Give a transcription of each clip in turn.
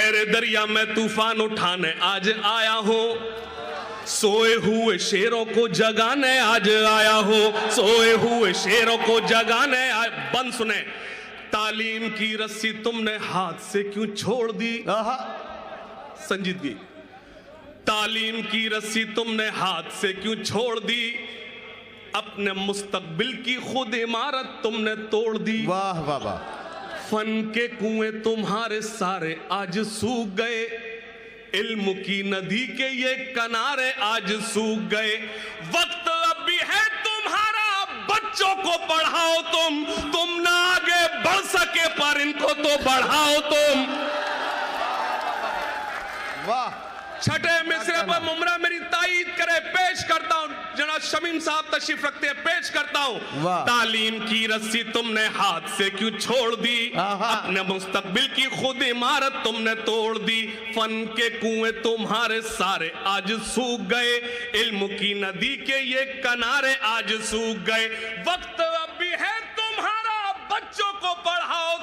गहरे दरिया में तूफान उठाने आज आया हूं, सोए हुए शेरों को जगाने आज आया हो, सोए हुए शेरों को जगाने बंद सुने। तालीम की रस्सी तुमने हाथ से क्यों छोड़ दी, संजीदगी। तालीम की रस्सी तुमने हाथ से क्यों छोड़ दी, अपने मुस्तकबिल की खुद इमारत तुमने तोड़ दी। वाह वाह वाह। फन के कुएं तुम्हारे सारे आज सूख गए, इल्म की नदी के ये किनारे आज सूख गए। वक्त अब भी है तुम्हारा, बच्चों को पढ़ाओ तुम ना आगे बढ़ सके पर इनको तो बढ़ाओ तुम। वाह। छठे मिसरे पर मुमरा मेरी ताईद करे, पेश करता हूं जनाब शमीम साहब तशरीफ रखते हैं, पेश करता हूं। तालीम की रस्सी तुमने हाथ से क्यों छोड़ दी, अपने मुस्तकबिल की खुद इमारत तुमने तोड़ दी। फन के कुएं तुम्हारे सारे आज सूख गए, इल्म की नदी के ये किनारे आज सूख गए। वक्त अब भी है तुम्हारा, बच्चों को पढ़ाओ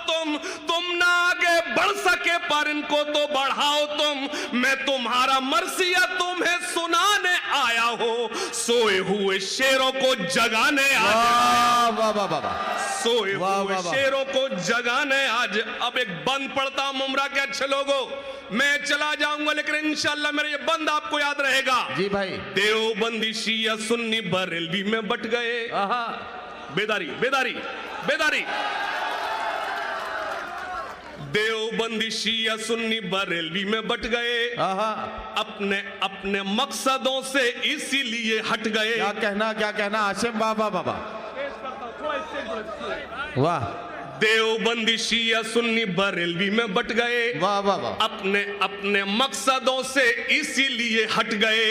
तुम ना आगे बढ़ सके पर इनको तो बढ़ाओ तुम। मैं तुम्हारा मरसिया तुम्हें सुनाने आया हो, सोए हुए शेरों को जगाने आज। वाह वाह वाह। सोए हुए शेरों को जगाने आज। अब एक बंद पढ़ता हूं मुमरा के अच्छे लोगों, मैं चला जाऊंगा लेकिन इंशाल्लाह मेरा ये बंद आपको याद रहेगा। जी भाई। देवबंदी शिया सुन्नी बरेलवी में बट गए। बेदारी बेदारी बेदारी। देवबंदी शिया सुन्नी बरेलवी में बट गए, अपने अपने मकसदों से इसीलिए हट गए। क्या कहना आशिम। वाह वाह वाह वाह। देवबंदी शिया सुन्नी बरेलवी में बट गए, वाह वाह वाह। अपने अपने मकसदों से इसीलिए हट गए।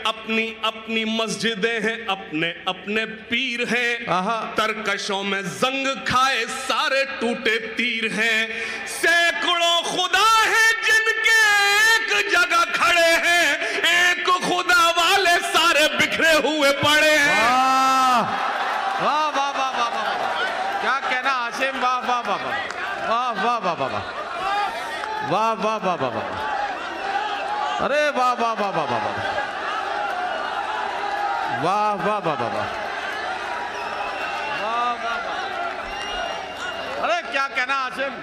अपनी अपनी मस्जिदें हैं, अपने अपने पीर हैं, तरकशों में जंग खाए सारे टूटे तीर हैं। सैकड़ों खुदा हैं जिनके एक जगह खड़े हैं, एक खुदा वाले सारे बिखरे हुए पड़े हैं। वाह वाह वाह वाह वाह। क्या कहना आशिम। वाह वाह वाह वाह वाह वाह वाह वाह वाह वाह वाह वाह। अरे वाह वाह वाह वाह वाह वाह वाह वाह वाह वाह वाह। अरे क्या कहना आशिम।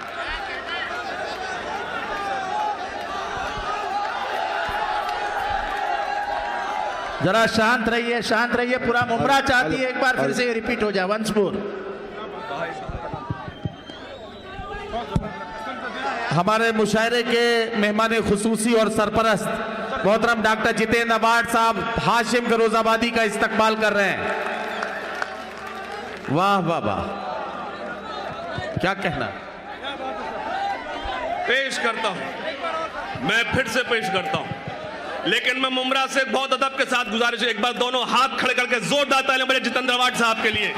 जरा शांत रहिए। पूरा मुमरा चाहती है एक बार फिर से रिपीट हो जाए, वंस मोर। हमारे मुशायरे के मेहमान खुसूसी और सरपरस्त मोहतरम डॉक्टर जितेंद्र अवार्ड साहब हाशिम फिरोजाबादी का इस्तकबाल कर रहे हैं। वाह वाह वाह। क्या कहना। पेश करता हूं, मैं फिर से पेश करता हूं, लेकिन मैं मुमरा से बहुत अदब के साथ गुजारिश है, एक बार दोनों हाथ खड़े करके जोरदार तालियां बजाएं जितेंद्र अवार्ड साहब के लिए।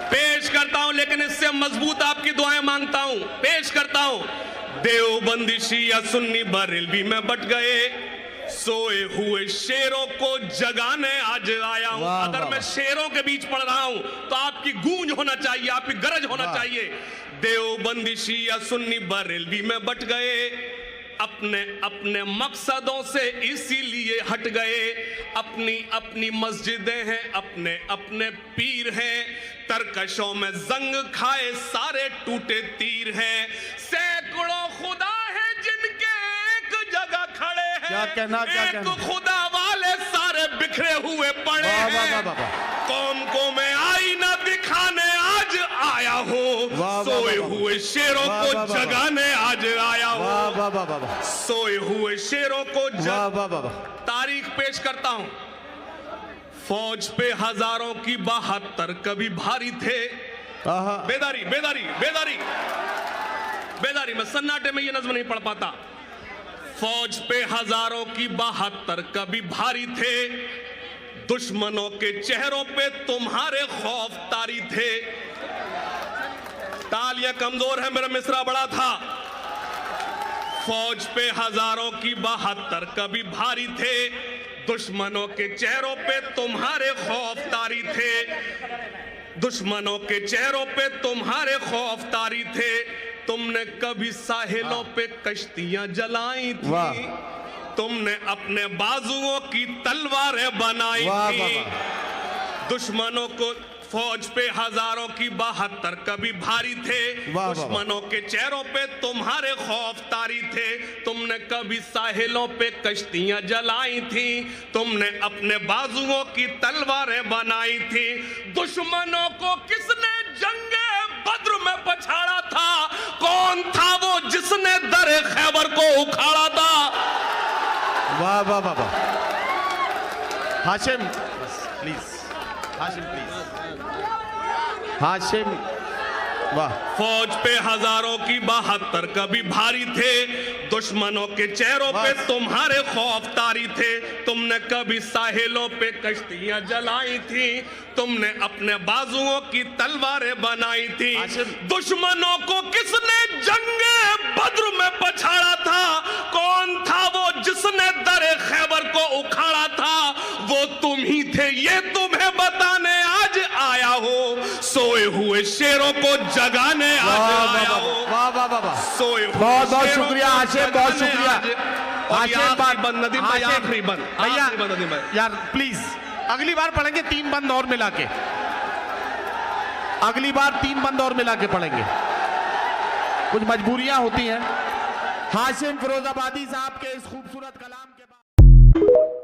पेश करता हूं, लेकिन इससे मजबूत आपकी दुआएं मांगता हूं। पेश करता हूं। देवबंदी शिया सुन्नी बरेलवी में बट गए, सोए हुए शेरों को जगाने आज आया हूं। अगर मैं शेरों के बीच पढ़ रहा हूं तो आपकी गूंज होना चाहिए, आपकी गरज होना चाहिए। देवबंदी शिया सुन्नी बरेलवी में बट गए, अपने अपने मकसदों से इसीलिए हट गए। अपनी अपनी मस्जिदें हैं, अपने अपने पीर हैं, तरकशों में जंग खाए सारे टूटे तीर हैं। सैकड़ों खुदा हैं जिनके एक जगह खड़े हैं, क्या कहना। एक खुदा वाले सारे बिखरे हुए पड़े हैं। कौम को मैं आईना दिखाने आज आया हूँ, सोए हुए शेरों को जगाने आज आया हूँ, सोए हुए शेरों को तारीख पेश करता हूँ। फौज पे हजारों की 72 कभी भारी थे। बेदारी बेदारी बेदारी बेदारी। मैं सन्नाटे में ये नज्म नहीं पढ़ पाता। फौज पे हजारों की 72 कभी भारी थे, दुश्मनों के चेहरों पे तुम्हारे खौफ तारी थे। तालियां कमजोर है, मेरा मिसरा बड़ा था। फौज पे हजारों की 72 कभी भारी थे, दुश्मनों के चेहरों पे तुम्हारे खौफ तारी थे। दुश्मनों के चेहरों पे तुम्हारे खौफ तारी थे। तुमने कभी साहिलों पे कश्तियां जलाई वाह। थी, तुमने अपने बाजुओं की तलवारें बनाई वाह, थी, वाह, वाह। दुश्मनों को फौज पे हजारों की 72 कभी भारी थे, वाह, दुश्मनों के चेहरों पे तुम्हारे खौफ तारी थे, तुमने कभी साहिलों पे कश्तियां जलाई थी, तुमने अपने बाजुओं की तलवारें बनाई थी, दुश्मनों को किसने जंगे बद्र में पछाड़ा था, कौन था वो जिसने दरे खैबर को उखाड़ा था। वाह वाह वाह वाह। हाशिम प्लीज, हाशिम प्लीज, हाशिम वाह। फौज पे हजारों की 72 कभी भारी थे, दुश्मनों के चेहरों पे तुम्हारे खौफ तारी थे, तुमने कभी साहिलों पे कश्तियां जलाई थी, तुमने अपने बाजुओं की तलवारें बनाई थी, दुश्मनों को किसने जंगे बद्र में पछाड़ा था, कौन था वो जिसने दरे खैबर को उखाड़ा था, वो तुम ही थे ये तुम्हें बताने आज आया हो, सोए हुए शेरों को जगाने आज आया हो। वाह वाह वाह वाह। सोए हुए बहुत बहुत शेरों शुक्रिया को हाशिम, बहुत जगाने शुक्रिया। आज- और ये हाशिम आखिरी बंद नदीम भाई, हाशिम, आखिरी बंद, भैया आखिरी बंद नदीम भाई। यार प्लीज, अगली बार पढ़ेंगे 3 बंद और मिला के, अगली बार 3 बंद और मिला के पढ़ेंगे, कुछ मजबूरियां होती हैं। हाशिम फिरोजाबादी साहब के इस खूबसूरत कलाम के बाद